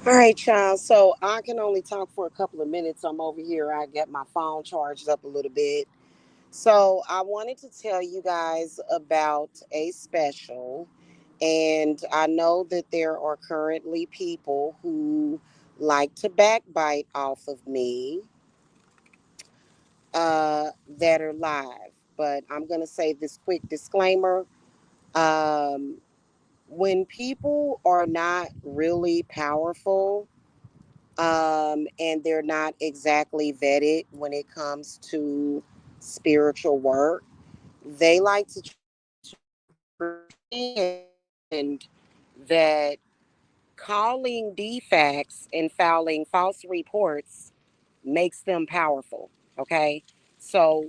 All right, child. So I can only talk for a couple of minutes. I'm over here. I get my phone charged up a little bit. So I wanted to tell you guys about a special. And I know that there are currently people who like to backbite off of me that are live. But I'm going to say this quick disclaimer. Um, when people are not really powerful, and they're not exactly vetted when it comes to spiritual work, they like to pretend that calling defects and filing false reports makes them powerful. Okay. So,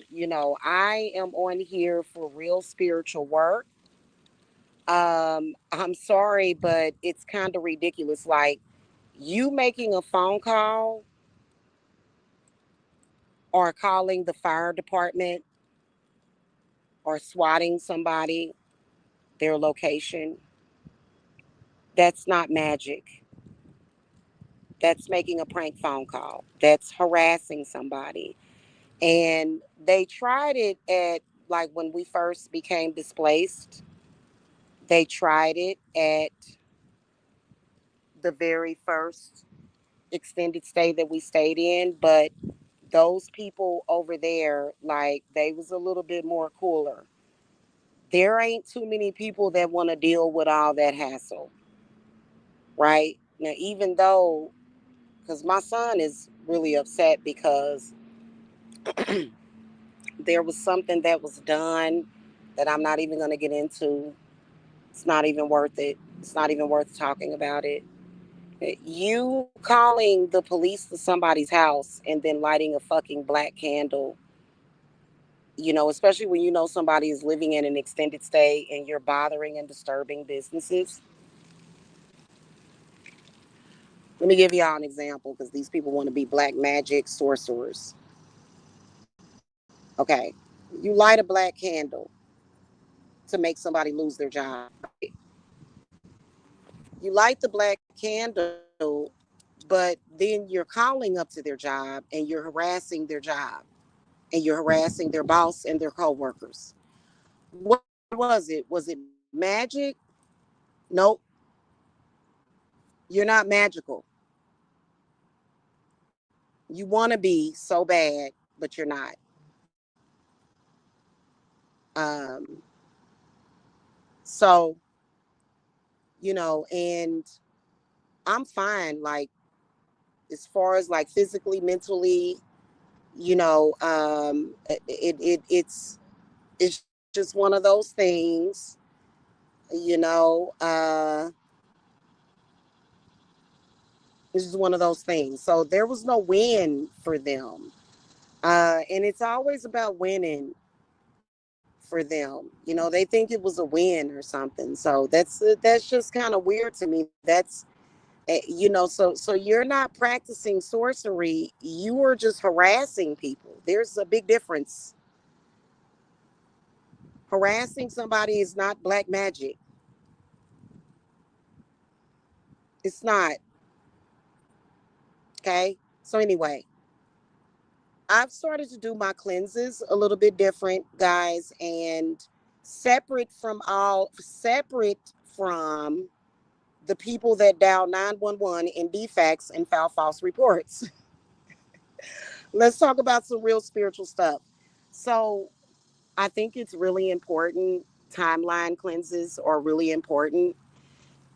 I am on here for real spiritual work. I'm sorry, but it's kind of ridiculous. Like, you making a phone call or calling the fire department or swatting somebody, their location, that's not magic. That's making a prank phone call. That's harassing somebody. And they tried it at, like, when we first became displaced, they tried it at the very first extended stay that we stayed in, but those people over there, like, they was a little bit more cooler. There ain't too many people that want to deal with all that hassle, right? Now, even though, because my son is really upset because there was something that was done that I'm not even going to get into. It's not even worth it. It's not even worth talking about it. You calling the police to somebody's house and then lighting a fucking black candle, especially when you know somebody is living in an extended stay and you're bothering and disturbing businesses. Let me give y'all an example because these people want to be black magic sorcerers. Okay. You light a black candle to make somebody lose their job, right? You light the black candle, but then you're calling up to their job and you're harassing their job and you're harassing their boss and their coworkers. What was it? Was it magic? Nope. You're not magical. You want to be so bad, but you're not. Um, so, and I'm fine. Like, as far as like physically, mentally, it's just one of those things, you know. It's just one of those things. So there was no win for them, and it's always about winning for them. They think it was a win or something. So that's just kind of weird to me. That's so you're not practicing sorcery. You are just harassing people. There's a big difference. Harassing somebody is not black magic. It's not. Okay. So anyway, I've started to do my cleanses a little bit different, guys, and separate from the people that dial 911 in defects and file false reports. Let's talk about some real spiritual stuff. So, I think it's really important. Timeline cleanses are really important.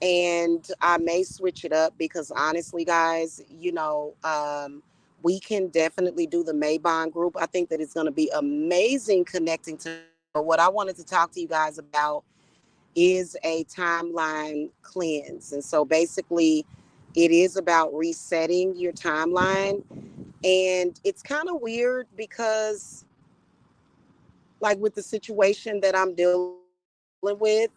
And I may switch it up because honestly, guys, we can definitely do the Maybon group. I think that it's going to be amazing connecting to people. But what I wanted to talk to you guys about is a timeline cleanse. And so basically, it is about resetting your timeline. And it's kind of weird because, like, with the situation that I'm dealing with,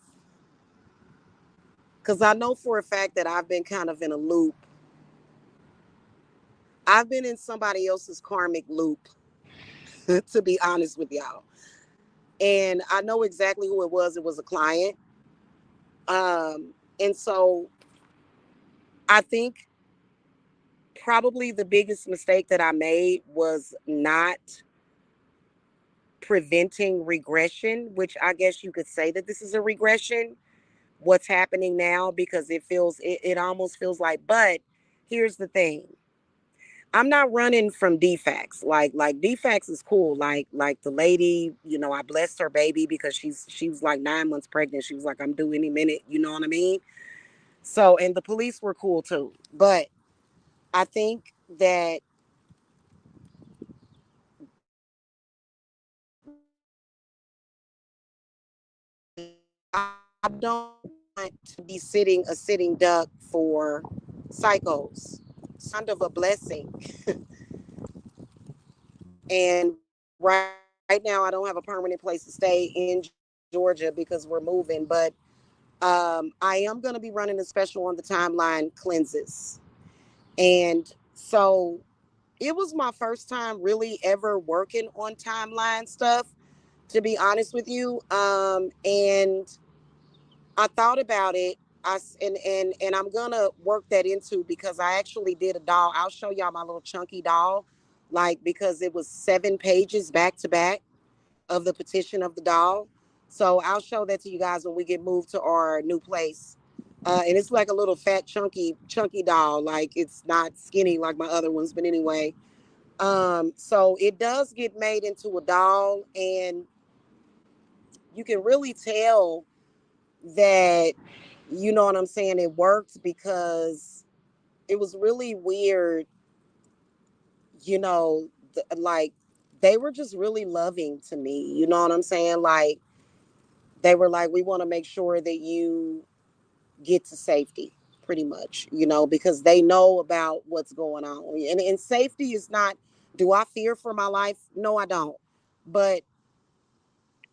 because I know for a fact that I've been kind of in a loop. I've been in somebody else's karmic loop, to be honest with y'all. And I know exactly who it was. It was a client. And so I think Probably the biggest mistake that I made was not preventing regression, which I guess you could say that this is a regression, what's happening now, because it almost feels like, but here's the thing. I'm not running from defects. Like defects is cool. Like the lady, I blessed her baby because she was like 9 months pregnant. She was like, I'm due any minute. You know what I mean? So, and the police were cool too. But I think that I don't want to be a sitting duck for psychos. So kind of a blessing. And right now, I don't have a permanent place to stay in Georgia because we're moving. But I am going to be running a special on the timeline cleanses. And so it was my first time really ever working on timeline stuff, to be honest with you. And I thought about it. And I'm gonna work that into, because I actually did a doll. I'll show y'all my little chunky doll, like, because it was 7 pages back to back of the petition of the doll. So I'll show that to you guys when we get moved to our new place. And it's like a little fat, chunky doll. Like, it's not skinny like my other ones, but anyway. So it does get made into a doll, and you can really tell that, you know what I'm saying, it worked, because it was really weird, you know, like, they were just really loving to me, you know what I'm saying? Like, they were like, we want to make sure that you get to safety, pretty much, because they know about what's going on. And safety is not, do I fear for my life? No, I don't. But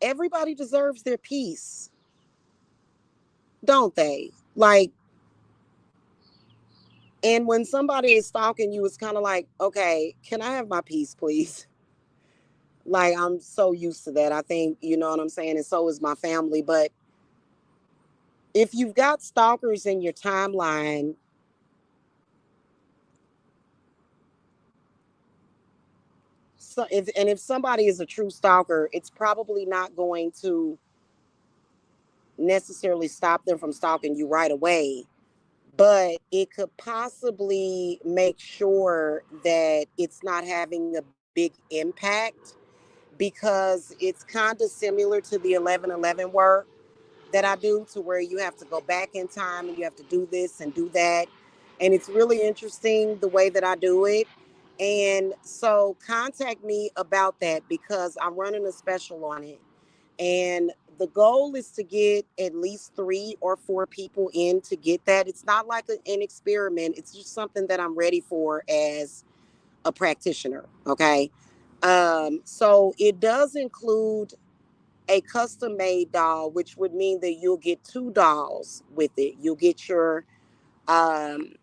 everybody deserves their peace, don't they? Like, and when somebody is stalking you, it's kind of like, okay, can I have my peace, please? Like, I'm so used to that. I think, you know what I'm saying? And so is my family. But if you've got stalkers in your timeline, if somebody is a true stalker, it's probably not going to necessarily stop them from stalking you right away, but it could possibly make sure that it's not having a big impact, because it's kind of similar to the 1111 work that I do, to where you have to go back in time and you have to do this and do that. And it's really interesting the way that I do it. And so contact me about that, because I'm running a special on it. And the goal is to get at least 3 or 4 people in to get that. It's not like an experiment, it's just something that I'm ready for as a practitioner. Okay. So it does include a custom made doll, which would mean that you'll get 2 dolls with it. Um,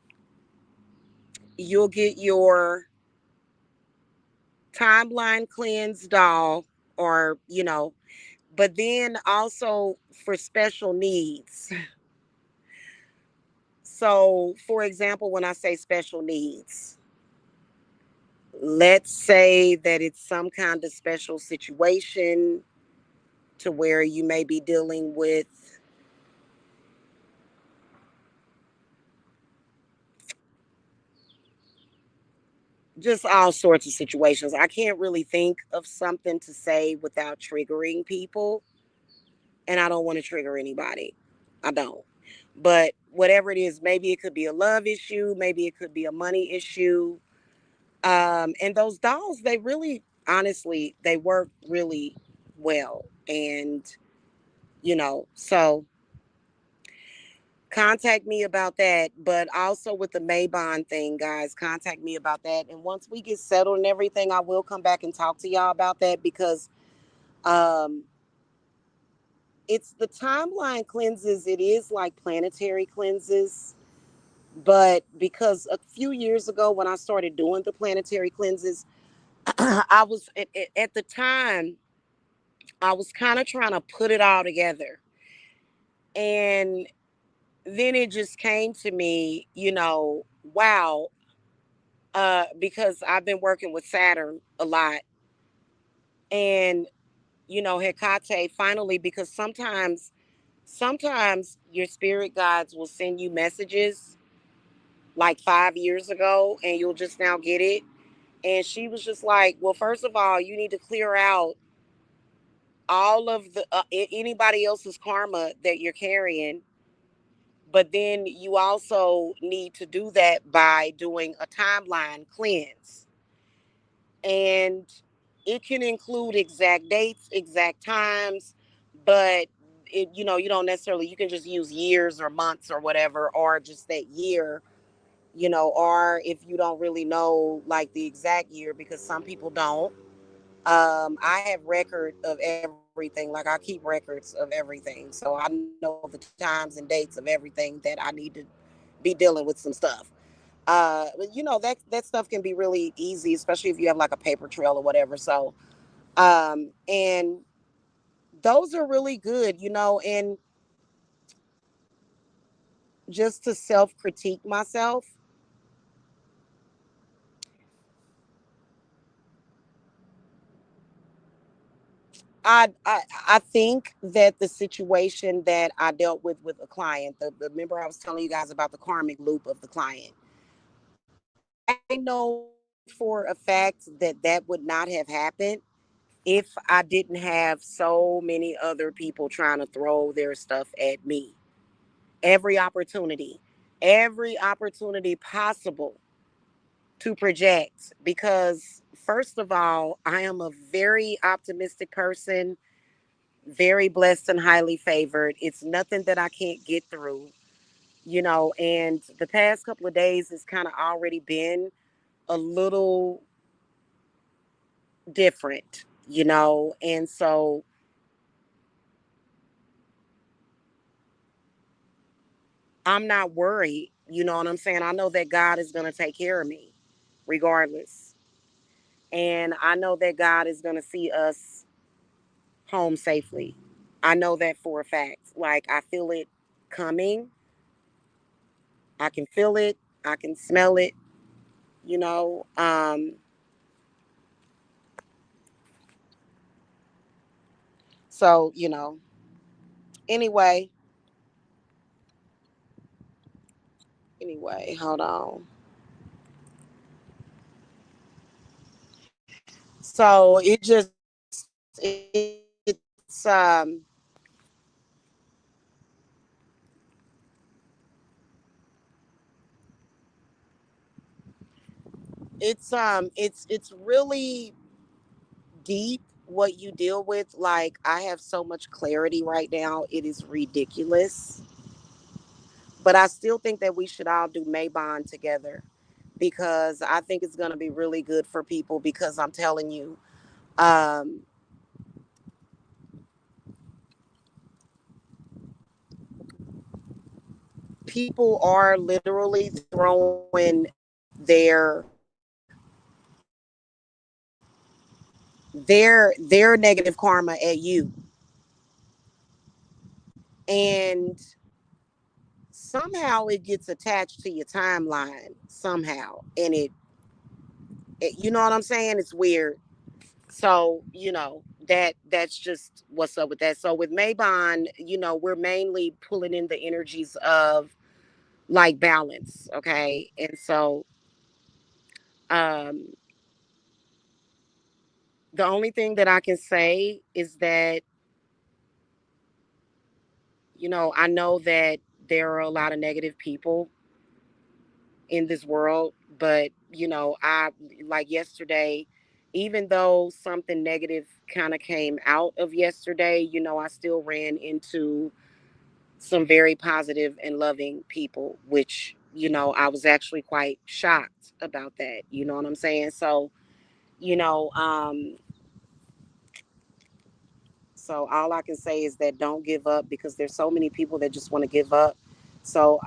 you'll get your timeline cleanse doll, or, but then also for special needs. So, for example, when I say special needs, let's say that it's some kind of special situation, to where you may be dealing with just all sorts of situations. I can't really think of something to say without triggering people, and I don't want to trigger anybody. I don't. But whatever it is, maybe it could be a love issue, maybe it could be a money issue. And those dolls, they really, honestly, they work really well. And, so contact me about that. But also with the Maybon thing, guys, contact me about that. And once we get settled and everything, I will come back and talk to y'all about that, because um, it's the timeline cleanses. It is like planetary cleanses. But because a few years ago, when I started doing the planetary cleanses, I was at the time, I was kind of trying to put it all together. And then it just came to me, wow, because I've been working with Saturn a lot. And, Hecate, finally, because sometimes your spirit guides will send you messages like 5 years ago and you'll just now get it. And she was just like, well, first of all, you need to clear out all of the anybody else's karma that you're carrying. But then you also need to do that by doing a timeline cleanse. And it can include exact dates, exact times, but you don't necessarily, you can just use years or months or whatever, or just that year, or if you don't really know like the exact year, because some people don't. I have record of everything. Like I keep records of everything. So I know the times and dates of everything that I need to be dealing with some stuff. But that stuff can be really easy, especially if you have like a paper trail or whatever. So, and those are really good, and just to self critique myself, I think that the situation that I dealt with a client, the remember I was telling you guys about the karmic loop of the client. I know for a fact that that would not have happened if I didn't have so many other people trying to throw their stuff at me. Every opportunity, every opportunity possible to project. Because, first of all, I am a very optimistic person, very blessed and highly favored. It's nothing that I can't get through, and the past couple of days has kind of already been a little different, and so I'm not worried. You know what I'm saying? I know that God is going to take care of me regardless. And I know that God is going to see us home safely. I know that for a fact. Like, I feel it coming. I can feel it. I can smell it, you know. So, anyway, hold on. So it's really deep what you deal with. Like, I have so much clarity right now. It is ridiculous. But I still think that we should all do Maybon together because I think it's going to be really good for people because I'm telling you, um, people are literally throwing their their negative karma at you, and somehow it gets attached to your timeline somehow, and it you know what I'm saying? It's weird. So, that's just what's up with that. So with Maybon, we're mainly pulling in the energies of like balance, okay? And so um the only thing that I can say is that, I know that there are a lot of negative people in this world, but I like yesterday, even though something negative kind of came out of yesterday, I still ran into some very positive and loving people, which, I was actually quite shocked about that. You know what I'm saying? So, you know, um, so all I can say is that don't give up because there's so many people that just want to give up. So,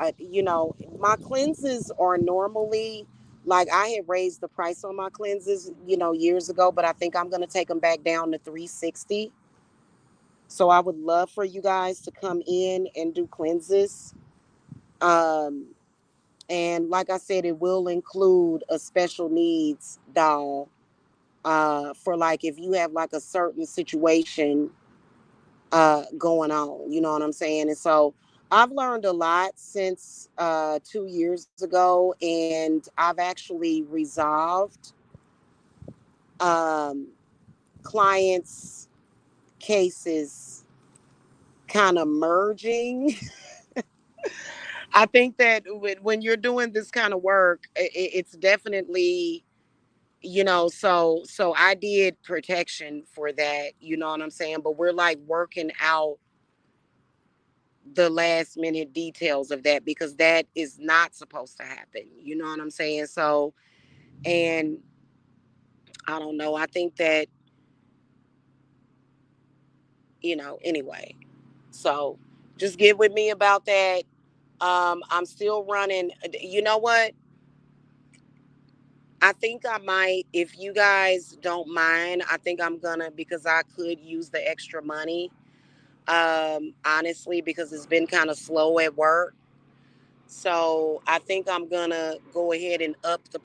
my cleanses are normally like I had raised the price on my cleanses, years ago, but I think I'm going to take them back down to 360. So I would love for you guys to come in and do cleanses. Um, And like I said, it will include a special needs doll, for like if you have like a certain situation going on, you know what I'm saying? And so I've learned a lot since 2 years ago, and I've actually resolved um, clients' cases kind of merging. I think that when you're doing this kind of work, it's definitely, so I did protection for that, you know what I'm saying? But we're like working out the last minute details of that because that is not supposed to happen, you know what I'm saying? So, and I don't know, I think that, anyway. So just get with me about that. I'm still running. You know what? I think I might, if you guys don't mind, I think I'm gonna, because I could use the extra money, honestly, because it's been kind of slow at work. So I think I'm gonna go ahead and up the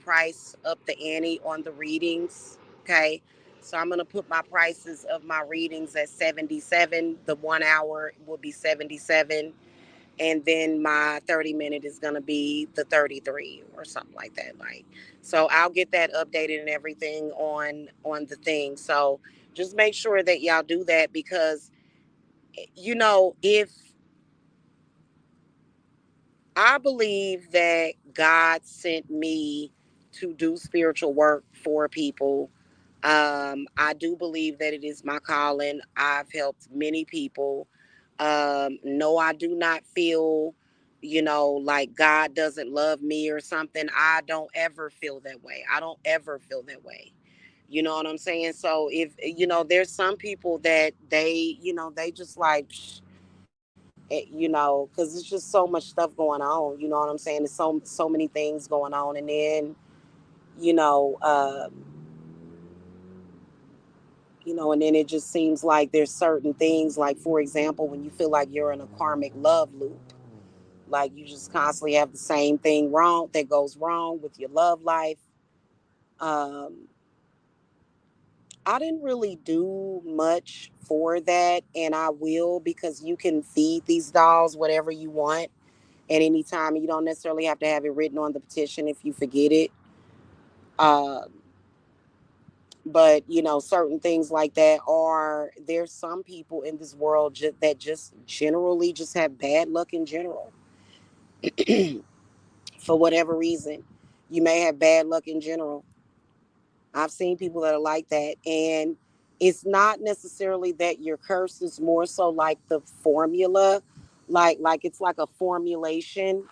ante on the readings. Okay. So I'm gonna put my prices of my readings at 77. The 1 hour will be 77. And then my 30 minute is gonna be the 33 or something like that. Like, so I'll get that updated and everything on the thing. So just make sure that y'all do that because if I believe that God sent me to do spiritual work for people. I do believe that it is my calling. I've helped many people. No, I do not feel, like God doesn't love me or something. I don't ever feel that way. I don't ever feel that way. You know what I'm saying? So if, there's some people that they just like, because it's just so much stuff going on. You know what I'm saying? There's so many things going on, and then you know, uh, and then it just seems like there's certain things, like for example, when you feel like you're in a karmic love loop, like you just constantly have the same thing wrong that goes wrong with your love life. Um, I didn't really do much for that, and I will because you can feed these dolls whatever you want at any time. You don't necessarily have to have it written on the petition if you forget it. Uh, but certain things like that are there's some people in this world that just generally just have bad luck in general for whatever reason. You may have bad luck in general. I've seen people that are like that, and it's not necessarily that you're cursed. It's more so like the formula, like it's like a formulation.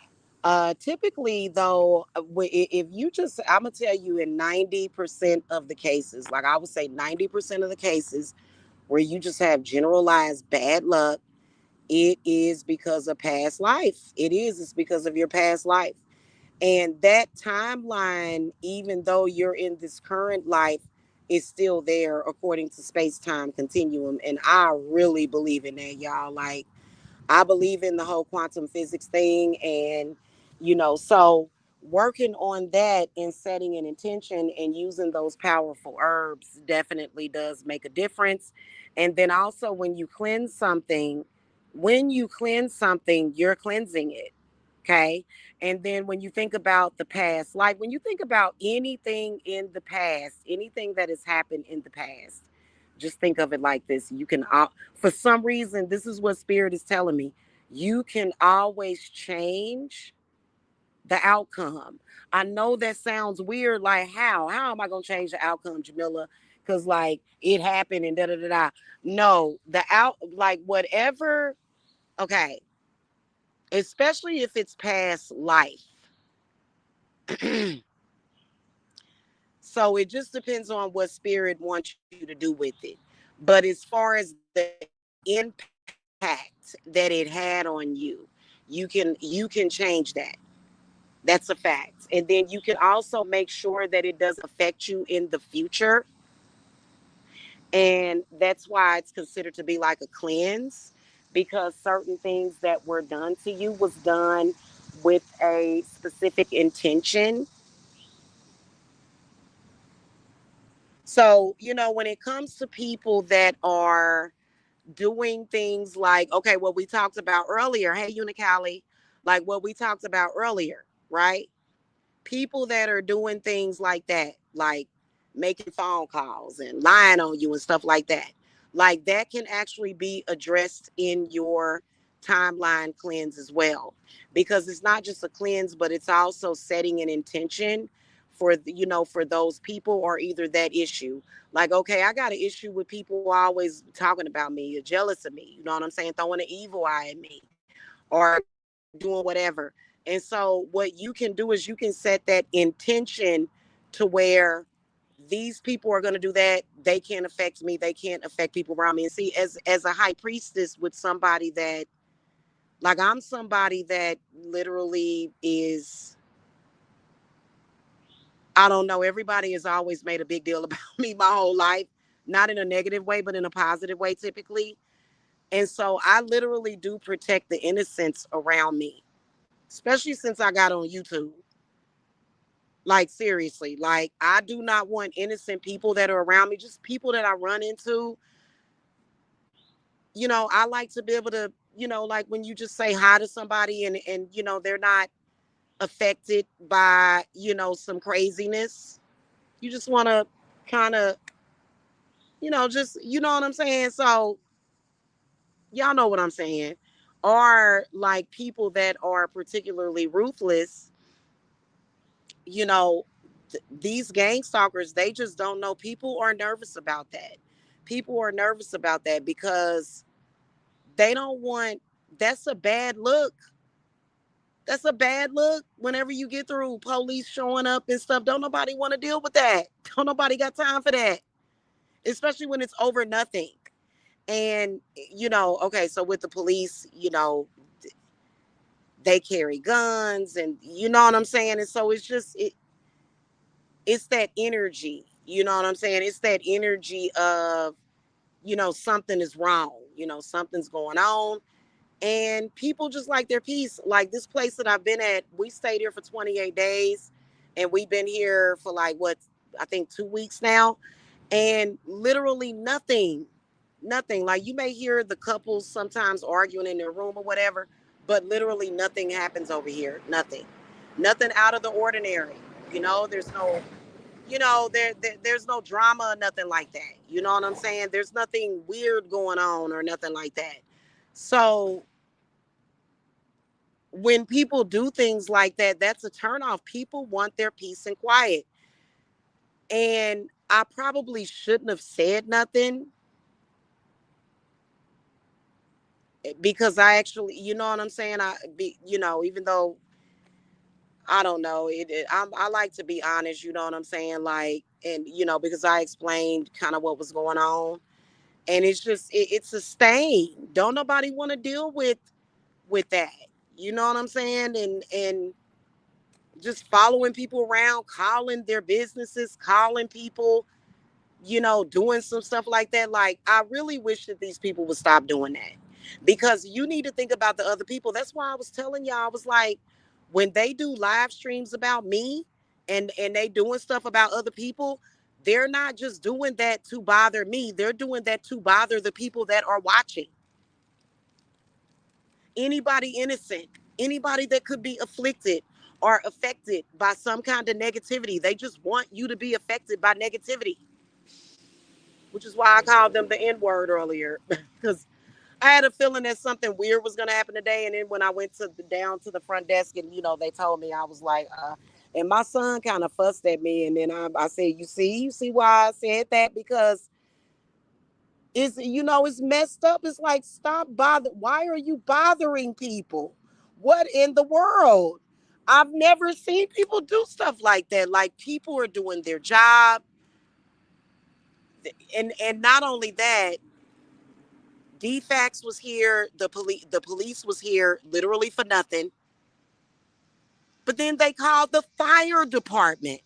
Typically, though, if you just, I'm gonna tell you, in 90% of the cases, like I would say 90% of the cases where you just have generalized bad luck, it is because of past life. It is. It's because of your past life. And that timeline, even though you're in this current life, is still there according to space time continuum. And I really believe in that, y'all. Like, I believe in the whole quantum physics thing. And, so working on that and setting an intention and using those powerful herbs definitely does make a difference. And then also, when you cleanse something, you're cleansing it. Okay. And then when you think about the past, like when you think about anything in the past, anything that has happened in the past, just think of it like this. For some reason, this is what Spirit is telling me. You can always change the outcome. I know that sounds weird. Like, how? How am I going to change the outcome, Jamila? Because, like, it happened and da da da da. No, like, whatever, okay, especially if it's past life. So it just depends on what Spirit wants you to do with it. But as far as the impact that it had on you can change that. That's a fact. And then you can also make sure that it doesn't affect you in the future. And that's why it's considered to be like a cleanse, because certain things that were done to you was done with a specific intention. So, when it comes to people that are doing things like, okay, what we talked about earlier, hey, Unicali, like what we talked about earlier, right? People that are doing things like that, like making phone calls and lying on you and stuff like that can actually be addressed in your timeline cleanse as well, because it's not just a cleanse, but it's also setting an intention for for those people, or either that issue. Like, okay, I got an issue with people always talking about me or jealous of me, you know what I'm saying, throwing an evil eye at me, or doing whatever. And so what you can do is you can set that intention to where these people are going to do that. They can't affect me. They can't affect people around me. And see, as a high priestess with somebody that, like, I'm somebody that literally is, I don't know, everybody has always made a big deal about me my whole life, not in a negative way, but in a positive way typically. And so I literally do protect the innocents around me, especially since I got on YouTube. Like, seriously, like, I do not want innocent people that are around me, just people that I run into. I like to be able to, like when you just say hi to somebody, and they're not affected by, some craziness. You just want to kind of, just, you know what I'm saying? So, y'all know what I'm saying. Or like people that are particularly ruthless, you know, these gang stalkers, they just don't know. People are nervous about that. People are nervous about that because they don't want, that's a bad look. That's a bad look whenever you get through police showing up and stuff. Don't nobody want to deal with that. Don't nobody got time for that, especially when it's over nothing. And, okay, so with the police, they carry guns, and you know what I'm saying? And so it's just, it's that energy, you know what I'm saying? It's that energy of, something is wrong, something's going on. And people just like their peace. Like this place that I've been at, we stayed here for 28 days, and we've been here for like what, I think 2 weeks now. And literally nothing, nothing. Like you may hear the couples sometimes arguing in their room or whatever, but literally nothing happens over here. Nothing. Nothing out of the ordinary. There's no, there's no drama or nothing like that. You know what I'm saying? There's nothing weird going on or nothing like that. So when people do things like that, that's a turnoff. People want their peace and quiet. And I probably shouldn't have said nothing, because I actually, you know what I'm saying? Even though I don't know, I like to be honest, you know what I'm saying? Like, and, because I explained kind of what was going on. And it's just, it's a stain. Don't nobody want to deal with that. You know what I'm saying? And just following people around, calling their businesses, calling people, doing some stuff like that. Like, I really wish that these people would stop doing that, because you need to think about the other people. That's why I was telling y'all, I was like, when they do live streams about me, and they doing stuff about other people, they're not just doing that to bother me. They're doing that to bother the people that are watching. Anybody innocent, anybody that could be afflicted or affected by some kind of negativity. They just want you to be affected by negativity, which is why I called them the N word earlier, because I had a feeling that something weird was going to happen today. And then when I went down to the front desk, and they told me, I was like, and my son kind of fussed at me. And then I said, you see why I said that? Because it's messed up. It's like, stop bother. Why are you bothering people? What in the world? I've never seen people do stuff like that. Like, people are doing their job. And not only that, DFAX was here, the police was here literally for nothing. But then they called the fire department.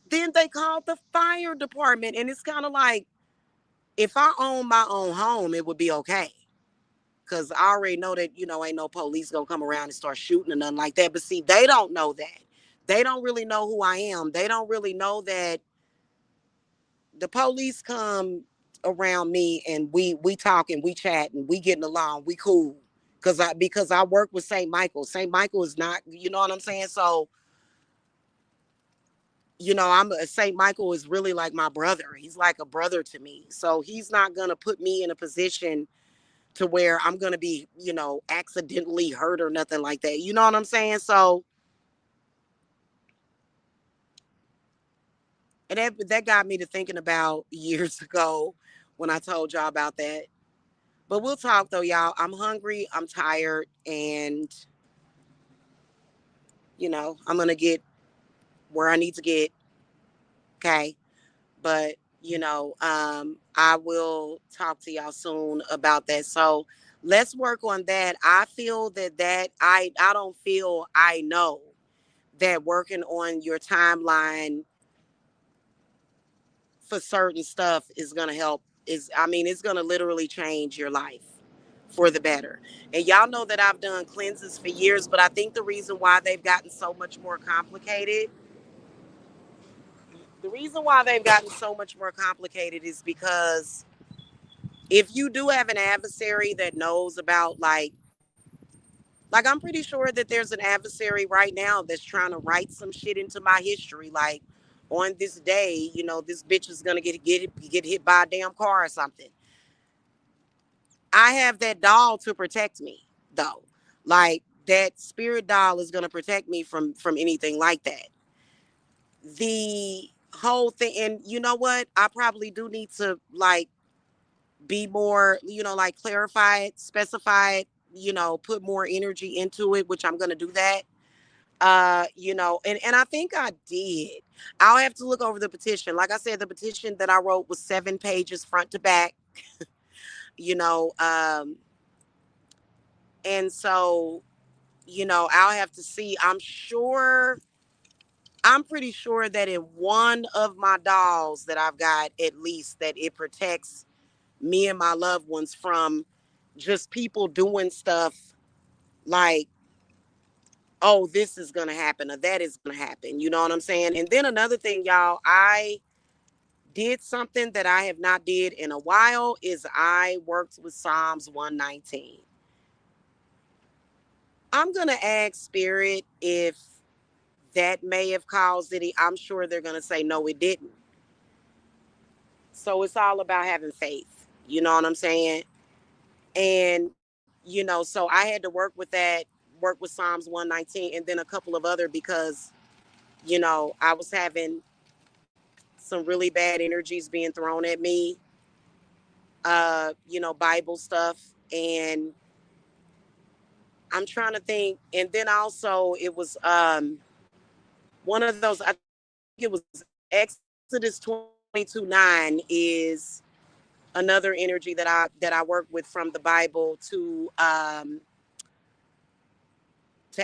Then they called the fire department. And it's kind of like, if I own my own home, it would be okay. because I already know that, ain't no police gonna come around and start shooting or nothing like that. But see, they don't know that. They don't really know who I am. They don't really know that the police come around me and we talk and we chat and we getting along, we cool. Because I work with St. Michael. St. Michael is not, you know what I'm saying? So, I'm St. Michael is really like my brother. He's like a brother to me. So he's not gonna put me in a position to where I'm gonna be, accidentally hurt or nothing like that. You know what I'm saying? So, and that got me to thinking about years ago when I told y'all about that. But we'll talk though, y'all. I'm hungry, I'm tired, and I'm gonna get where I need to get. Okay. But I will talk to y'all soon about that. So let's work on that. I feel that I don't feel, I know that working on your timeline for certain stuff is gonna help. It's gonna literally change your life for the better. And y'all know that I've done cleanses for years, but I think the reason why they've gotten so much more complicated, is because if you do have an adversary that knows about like I'm pretty sure that there's an adversary right now that's trying to write some shit into my history, like on this day, this bitch is gonna get hit by a damn car or something. I have that doll to protect me, though. Like that spirit doll is gonna protect me from anything like that. The whole thing, and you know what? I probably do need to like be more, like clarify it, specify it, put more energy into it, which I'm gonna do that. And I think I did. I'll have to look over the petition. Like I said, the petition that I wrote was 7 pages front to back, you know, um, and so, I'll have to see. I'm pretty sure that in one of my dolls that I've got, at least, that it protects me and my loved ones from just people doing stuff like, oh, this is gonna happen or that is gonna happen. You know what I'm saying? And then another thing, y'all, I did something that I have not did in a while is I worked with Psalms 119. I'm gonna ask Spirit if that may have caused it. I'm sure they're gonna say no, it didn't. So it's all about having faith. You know what I'm saying? And so I had to work with Psalms 119 and then a couple of other because I was having some really bad energies being thrown at me, Bible stuff. And I'm trying to think. And then also it was one of those, I think it was Exodus 22:9 is another energy that I work with from the Bible to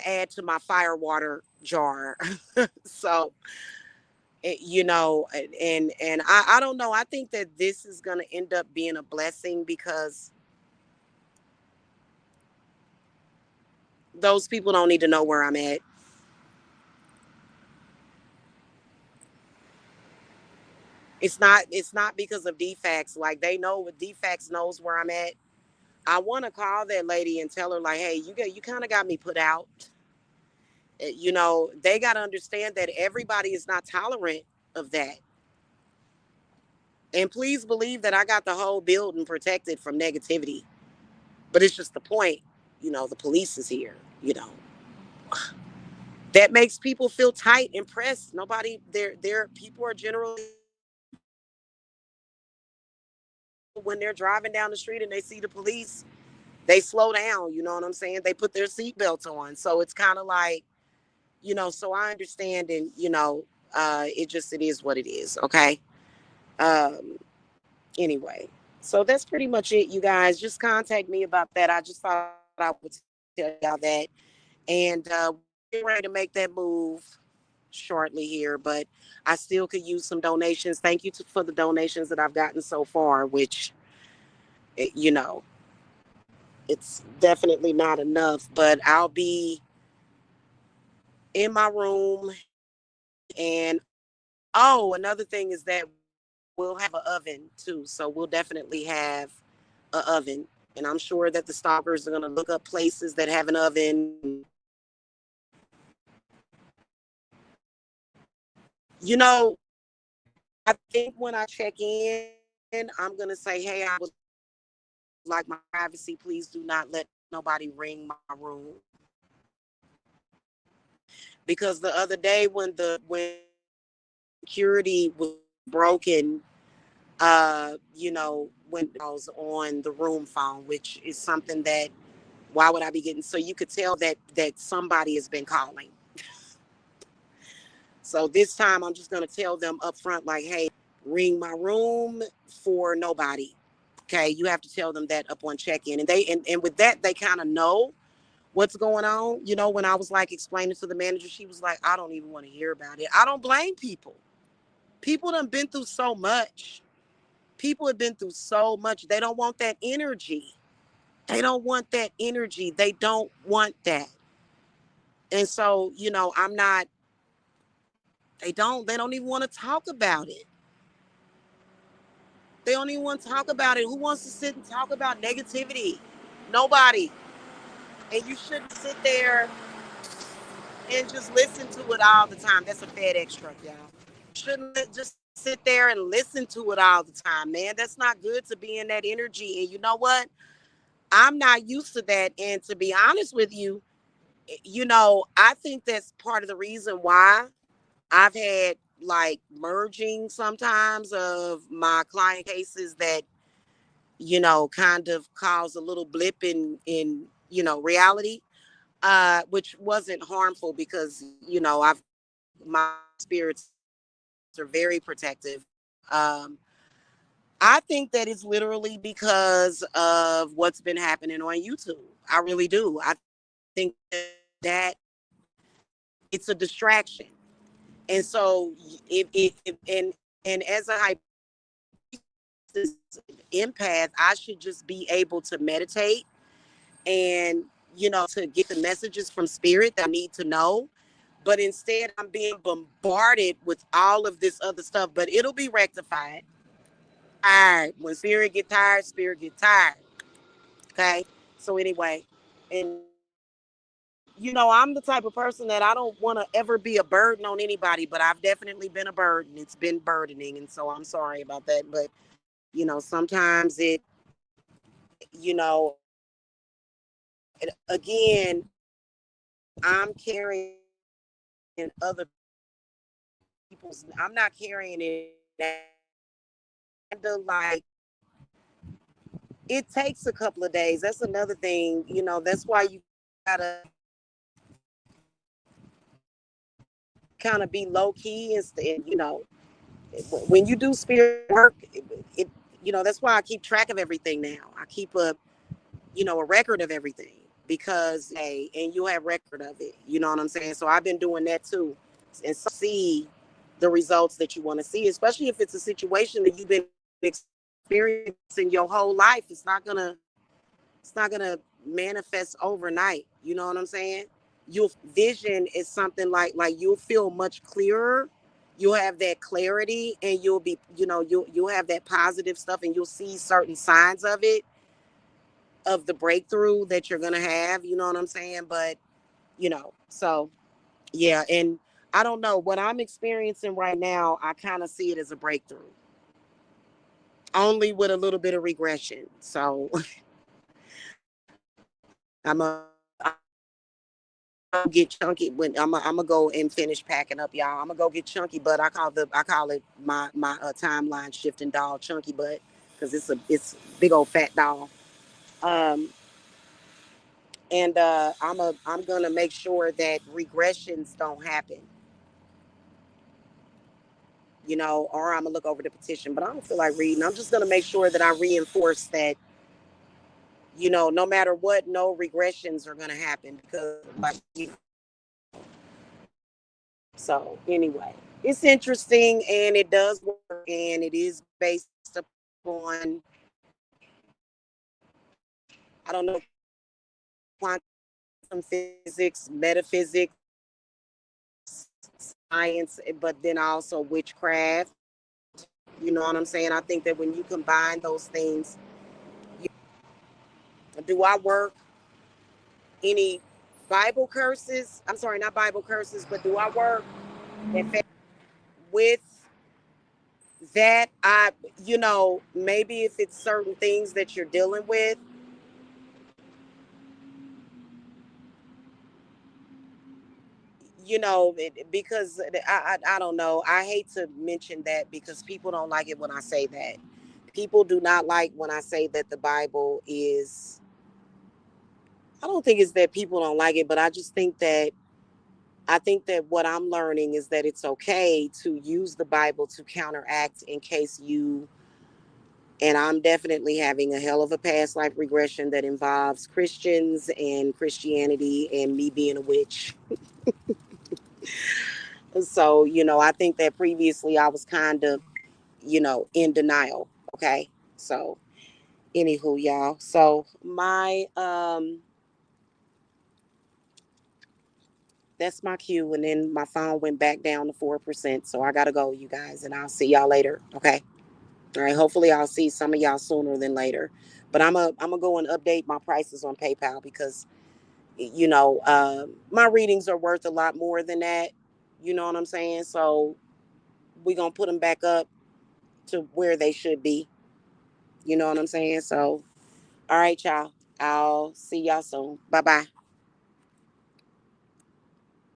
add to my fire water jar. So and I don't know. I think that this is going to end up being a blessing because those people don't need to know where I'm at. It's not because of defects. Like they know what defects knows where I'm at. I want to call that lady and tell her like, hey, you kind of got me put out. They got to understand that everybody is not tolerant of that. And please believe that I got the whole building protected from negativity. But it's just the point, the police is here, that makes people feel tight and pressed. Nobody, there, people are generally, when they're driving down the street and they see the police, they slow down. You know what I'm saying? They put their seatbelts on. So it's kind of like, so I understand. And, it is what it is. Okay. Um, anyway, so that's pretty much it, you guys. Just contact me about that. I just thought I would tell y'all that. And we're ready to make that move shortly here, but I still could use some donations. Thank you for the donations that I've gotten so far, which, you know, It's definitely not enough, but I'll be in my room. And oh, another thing is that we'll have an oven too. So we'll definitely have an oven. And I'm sure that the stalkers are going to look up places that have an oven. You know, I think when I check in, I'm going to say, hey, I would like my privacy. Please do not let nobody ring my room. Because the other day when security was broken, when I was on the room phone, which is something that why would I be getting, so you could tell that somebody has been calling. So this time I'm just gonna tell them up front, like, hey, ring my room for nobody. Okay, you have to tell them that up on check-in. And and with that they kind of know what's going on. When I was like explaining to the manager, she was like, I don't even want to hear about it. I don't blame people. People done been through so much. People have been through so much. They don't want that energy. They don't want that energy. They don't want that. And so, I'm not, they don't even want to talk about it. They don't even want to talk about it. Who wants to sit and talk about negativity? Nobody. And you shouldn't sit there and just listen to it all the time. That's a FedEx truck, y'all. Shouldn't just sit there and listen to it all the time, man. That's not good to be in that energy. And you know what? I'm not used to that. And to be honest with you, I think that's part of the reason why I've had like merging sometimes of my client cases that, kind of cause a little blip in reality, which wasn't harmful because, I've my spirits are very protective. Um, I think that it's literally because of what's been happening on YouTube. I really do. I think that it's a distraction. And so and as a empath, I should just be able to meditate and, to get the messages from spirit that I need to know. But instead, I'm being bombarded with all of this other stuff, but it'll be rectified. Tired. When spirit get tired. Okay. So anyway, and I'm the type of person that I don't want to ever be a burden on anybody, but I've definitely been a burden. It's been burdening. And so I'm sorry about that. But, sometimes you know, again, I'm carrying other I'm not carrying it. Like, it takes a couple of days. That's another thing. That's why you gotta kind of be low key and when you do spirit work, it that's why I keep track of everything now. I keep a record of everything because hey, and you have record of it. You know what I'm saying? So I've been doing that too, and so see the results that you want to see, especially if it's a situation that you've been experiencing your whole life. It's not gonna manifest overnight. You know what I'm saying? Your vision is something like you'll feel much clearer. You'll have that clarity, and you'll be, you'll have that positive stuff, and you'll see certain signs of the breakthrough that you're gonna have. You know what I'm saying? But so yeah, and I don't know what I'm experiencing right now. I kind of see it as a breakthrough, only with a little bit of regression. So I'm a get chunky when I'm gonna go and finish packing up, y'all. I'm gonna go get chunky butt. I call it my timeline shifting doll, chunky butt, because it's big old fat doll. Um, and I'm gonna make sure that regressions don't happen, or I'm gonna look over the petition. But I don't feel like reading. I'm just gonna make sure that I reinforce that, no matter what, no regressions are gonna happen because like. So anyway, it's interesting and it does work and it is based upon, I don't know quantum physics, metaphysics, science, but then also witchcraft. You know what I'm saying? I think that when you combine those things, do I work any Bible curses? I'm sorry, not Bible curses, but do I work with that? Maybe if it's certain things that you're dealing with, because I don't know. I hate to mention that because people don't like it when I say that. People do not like when I say that the Bible is. I don't think it's that people don't like it, but I think that what I'm learning is that it's okay to use the Bible to counteract in case you, and I'm definitely having a hell of a past life regression that involves Christians and Christianity and me being a witch. So, I think that previously I was kind of, in denial. Okay. So, anywho, y'all. So, that's my cue. And then my phone went back down to 4%. So, I got to go, you guys, and I'll see y'all later. Okay. All right. Hopefully, I'll see some of y'all sooner than later. But I'm going to go and update my prices on PayPal because, my readings are worth a lot more than that. You know what I'm saying? So, we're going to put them back up to where they should be. You know what I'm saying? So, all right, y'all. I'll see y'all soon. Bye bye.